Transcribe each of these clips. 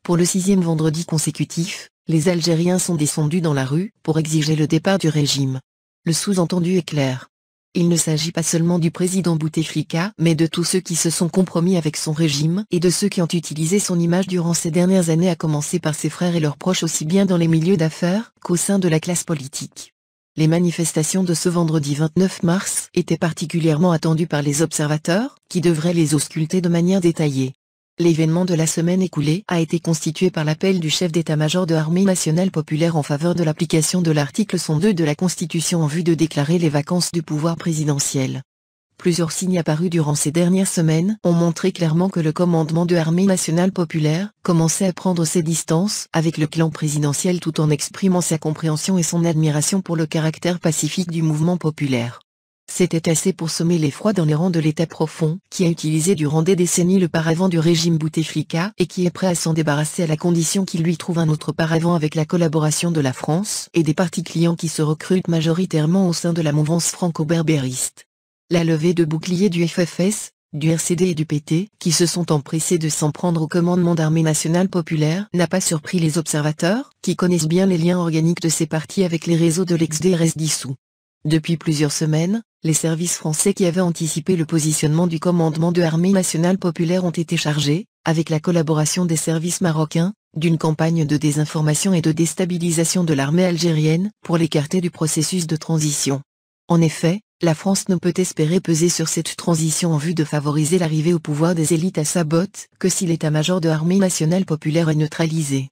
Pour le 6e vendredi consécutif, les Algériens sont descendus dans la rue pour exiger le départ du régime. Le sous-entendu est clair. Il ne s'agit pas seulement du président Bouteflika, mais de tous ceux qui se sont compromis avec son régime et de ceux qui ont utilisé son image durant ces dernières années, à commencer par ses frères et leurs proches, aussi bien dans les milieux d'affaires qu'au sein de la classe politique. Les manifestations de ce vendredi 29 mars étaient particulièrement attendues par les observateurs, qui devraient les ausculter de manière détaillée. L'événement de la semaine écoulée a été constitué par l'appel du chef d'état-major de l'Armée nationale populaire en faveur de l'application de l'article 102 de la Constitution en vue de déclarer les vacances du pouvoir présidentiel. Plusieurs signes apparus durant ces dernières semaines ont montré clairement que le commandement de l'Armée nationale populaire commençait à prendre ses distances avec le clan présidentiel, tout en exprimant sa compréhension et son admiration pour le caractère pacifique du mouvement populaire. C'était assez pour semer l'effroi dans les rangs de l'État profond, qui a utilisé durant des décennies le paravent du régime Bouteflika et qui est prêt à s'en débarrasser à la condition qu'il lui trouve un autre paravent avec la collaboration de la France et des partis clients qui se recrutent majoritairement au sein de la mouvance franco-berbériste. La levée de boucliers du FFS, du RCD et du PT, qui se sont empressés de s'en prendre au commandement d'Armée nationale populaire, n'a pas surpris les observateurs, qui connaissent bien les liens organiques de ces partis avec les réseaux de l'ex-DRS dissous. Depuis plusieurs semaines, les services français qui avaient anticipé le positionnement du commandement de l'Armée nationale populaire ont été chargés, avec la collaboration des services marocains, d'une campagne de désinformation et de déstabilisation de l'armée algérienne, pour l'écarter du processus de transition. En effet, la France ne peut espérer peser sur cette transition en vue de favoriser l'arrivée au pouvoir des élites à sa botte, que si l'état-major de l'Armée nationale populaire est neutralisé.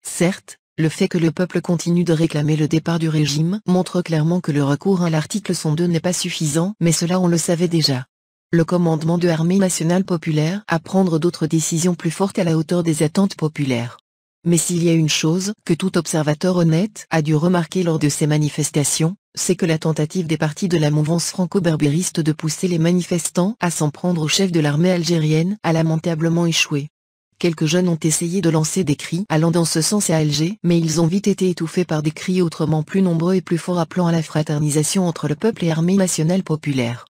Certes, le fait que le peuple continue de réclamer le départ du régime montre clairement que le recours à l'article 102 n'est pas suffisant, mais cela on le savait déjà. Le commandement de l'Armée nationale populaire a prendre d'autres décisions plus fortes à la hauteur des attentes populaires. Mais s'il y a une chose que tout observateur honnête a dû remarquer lors de ces manifestations, c'est que la tentative des partis de la mouvance franco-berbériste de pousser les manifestants à s'en prendre au chef de l'armée algérienne a lamentablement échoué. Quelques jeunes ont essayé de lancer des cris allant dans ce sens à Alger, mais ils ont vite été étouffés par des cris autrement plus nombreux et plus forts appelant à la fraternisation entre le peuple et l'Armée nationale populaire.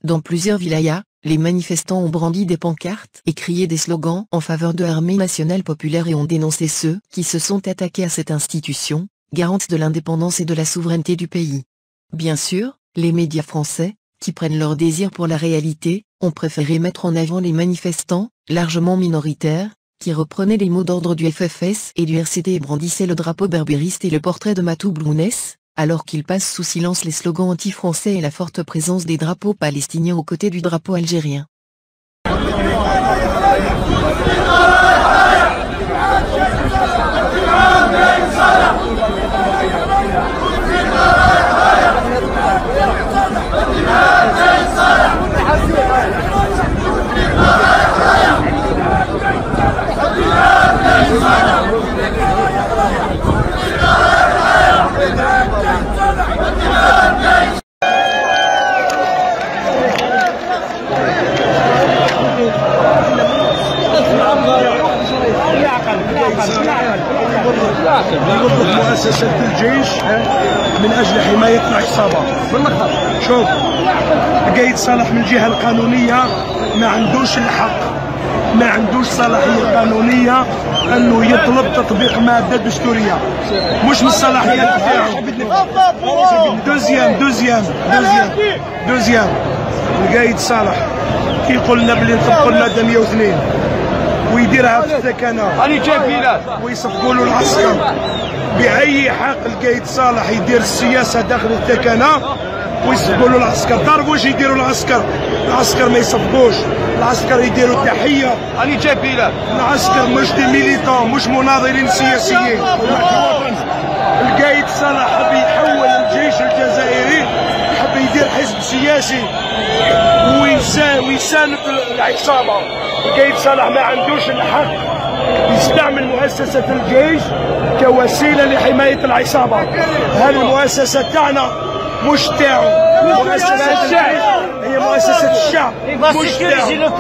Dans plusieurs wilayas, les manifestants ont brandi des pancartes et crié des slogans en faveur de l'Armée nationale populaire et ont dénoncé ceux qui se sont attaqués à cette institution, garante de l'indépendance et de la souveraineté du pays. Bien sûr, les médias français, qui prennent leur désir pour la réalité, ont préféré mettre en avant les manifestants, largement minoritaires, qui reprenaient les mots d'ordre du FFS et du RCD et brandissaient le drapeau berbériste et le portrait de Matou Blounès, alors qu'ils passent sous silence les slogans anti-français et la forte présence des drapeaux palestiniens aux côtés du drapeau algérien. نطلب مؤسسة الجيش من أجل حماية العصابة. شوف، قايد صالح من الجهة القانونية ما عندوش الحق، ما عندوش صلاحية قانونية أنه يطلب تطبيق مادة دستورية، مش من الصلاحيات تاعو. دوزيام القايد صالح كيقول لنا بلي نطبقوا المادة 102 ويديرها في الثكنة ويصفقوا له العسكر. بأي حق القايد صالح يدير السياسة داخل الثكنة ويصفقوا له العسكر؟ تعرفوا واش يديروا العسكر؟ العسكر ما يصفقوش، العسكر يديروا تحية. العسكر مش دي ميليتون، مش مناضلين سياسيين. القايد صالح حب يحول الجيش الجزائري، حب يدير حزب سياسي ويساند العصابة. القايد صالح ما عندوش الحق يستعمل مؤسسة الجيش كوسيلة لحماية العصابة. هذه المؤسسة تاعنا مش تاعو، مؤسسة الجيش هي مؤسسة الشعب مش تاعو.